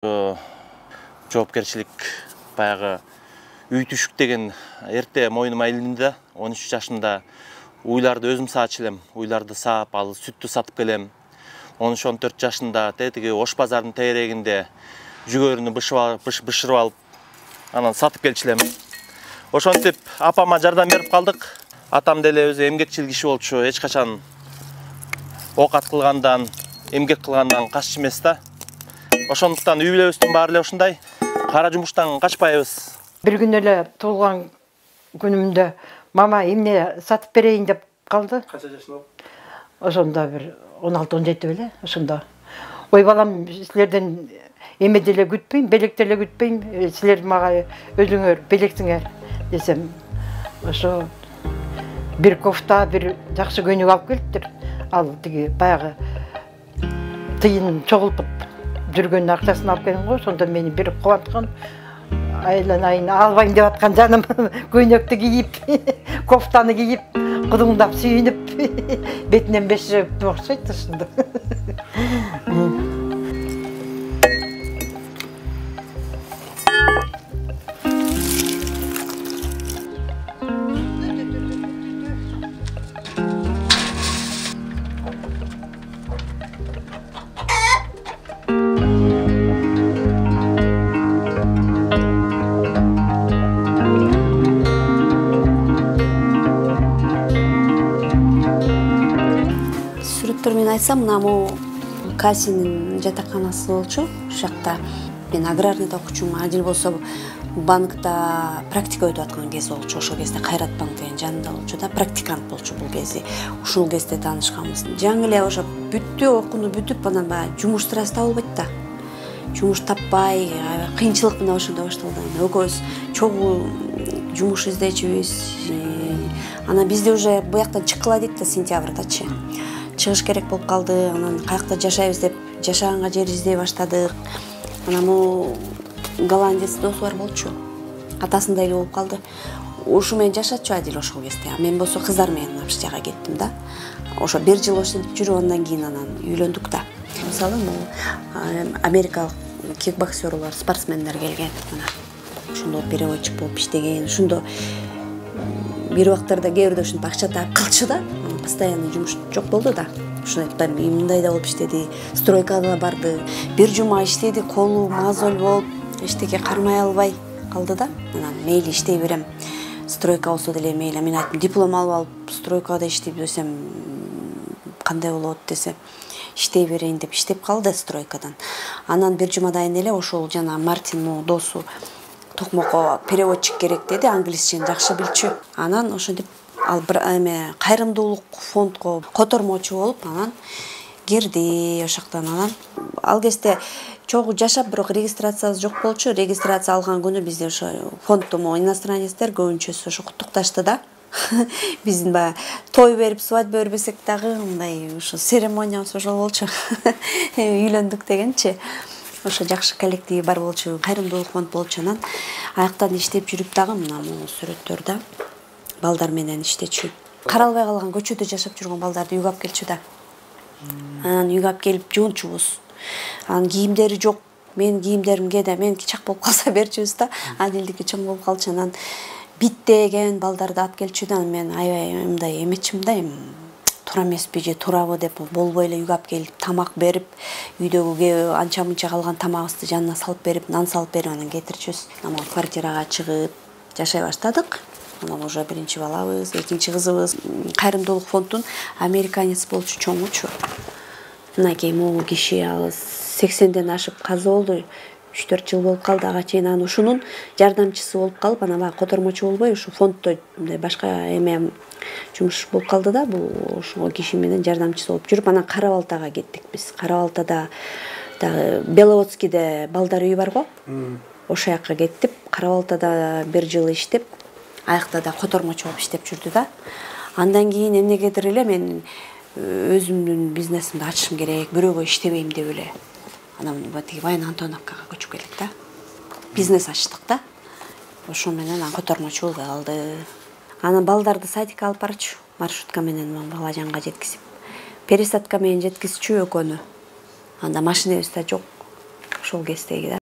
Жоопкерчилик баягы үй түшүк деген эрте мойнума илинди. 13 жашымда уйларды өзүм саачу элем. Уйларды саап, ал сүттү сатып келем. 13-14 жашында тетиги Ош базардын тегерегинде жүгөрүнү бышырып алып, анан сатып келчү элем. Ошентип апама жардам берип калдык. Атам деле өзү эмгекчил киши болчу, эч качан оокат кылгандан, эмгек кылгандан каччу эмес да. Ошондуктан үй бүлөбүздүн баары эле ушундай. Кара жумуштан качпайбыз. Bir gün эле туулган күнүмдө мама эмне сатып берейин деп калды. Канча жашында? Ошондо бир 16-17 беле, ошондо. Ой балам, силерден эме деле күтпөйм, белек деле күтпөйм. Силер мага өзүңөр белексиңер десем. Ошо bir кофта, bir жакшы көйнөк алып келиптир. Ал тиги баягы тыйын чогултуп жүргөн акчасын алып келген го, сонда мени бир кубанткан. Айланайын албайм деп аткан жаным көйнөктү кийип, кофтаны кийип, кудуңдап сүйүнүп, бетинен беширип окшойт ушунда. Мен айтсам, мына Касинин жатаканасы болчу. Ушул жакта мен аграрныйда окучумун, адил болсо банкта практика өтүп аткан кез болчу. Ошол кезде Кайрат банк деген жанында болчу да, практикант болчу бул кезде. Ушул кезде таанышканбыз. Жаңы эле ошо бүттү, окууну бүтүп, анан баягы жумуш сырасы табылбайт да. Жумуш таппай, кыйынчылык менен ошондо башталды. Экөөбүз чогуу жумуш издечүбүз. Анан бизде уже буяктан чыккыла дейт да, сентябрдачы. Чыгыш керек болуп калды. Анан каякта жашайбыз деп жашаганга жер издей баштадык. Анан голландец досу бар болчу. Атасындай эле болуп калды. Ушу менен жашачу Адил ошол кезде. Мен болсо кыздар менен Австрияга кеттим да. Ошо 1 жыл ошентип жүрүп андан кийин анан үйлөндүк да. Мисалы, америкалык кикбоксерлор, спортсмендер келген. Ошондо переводчик болуп иштеген. Ошондо бир убактарда кээ бирде ушинтип акча таап калчу да. Постоянный жумуш жок болду да. Ушундай мындай да болуп иштеди. Стройкада барды. Бир жума иштеди, колу мозоль болуп, эчтеке кармай албай калды да. Анан мейли иштей берем. Стройка болсо деле мейли. Мен айттым, диплом алып стройкада иштеп десем кандай болот десе, иштей берейин деп иштеп калды стройкадан. Анан бир жумадан эле ошол жана Мартин досу токмокко переводчик керек деди, англисчени жакшы билчү. Анан ошентип ал бир кайрымдуулук фондко котормочу болуп, анан кирди ошоктон. Анан ал кезде чогуу жашап, бирок регистрациябыз жок болчу. Регистрация алган күнү бизде ошо фонддо иностранецтер көбүнчөсү ошо куттукташты да. Биздин баягы той берип, свадьба бербесек дагы мындай ошо церемониябыз ошол болчу. Үйлөндүк дегенчи. Ошо жакшы коллективи бар болчу, кайрымдуулук фонд болчу. Анан аяктан иштеп жүрүп дагы мына сүрөттөрдө балдар менен иштечү. Каралбай калган көчөдө жашап жүргөн балдарды үйгө алып келчү да. Анан үйгө алып келип жуунчубуз. Анан кийимдери жок. Мен кийимдерим кээде меники чак болуп калса берчүбүз да. Адилдики чоң болуп калчу. Анан биттеген балдарды алып келчү да. Мен аябай мындай эметчим да, туура эмеспи же туурабы деп болбой эле үйгө алып келип тамак берип, үйдөгү анча мынча калган тамагыбызды жанына салып берип, нан салып берип анан кетирчүбүз. Анан квартирага чыгып жашай баштадык. Анан уже биринчи балабыз, экинчи кызыбыз. Кайрымдуулук фонддун американец болчу, чоңучу. Мынакей могу киши 80ден ашып казы болду. 3-4 жыл болуп калды ага чейин. Анан ушунун жардамчысы болуп калып, анан баягы котормочу болбой, ушу фонддо башка эме жумуш болуп калды да. Бул ошол киши менен жардамчысы болуп жүрүп, анан Кара-Балтага кеттик биз. Кара-Балтада дагы Беловодскийде балдар үйү бар го. Ошол жака кеттип, Кара-Балтада 1 жыл иштеп, аякта да котормочу болуп иштеп жүрдү да. Андан кийин эмнегедир эле мен өзүмдүн бизнесимди ачышым керек, бирөөгө иштебейм деп эле. Анан тиги Вайна Антоновкага көчүп келдик да. Бизнес ачтык да. Ошо менен котормочу болуп калды. Анан балдарды садикке алып барчу, маршрутка менен бала жанга жеткизип. Пересадка менен жеткизчү экөөнү. Анда машинабыз да жок. ошол кездеги да.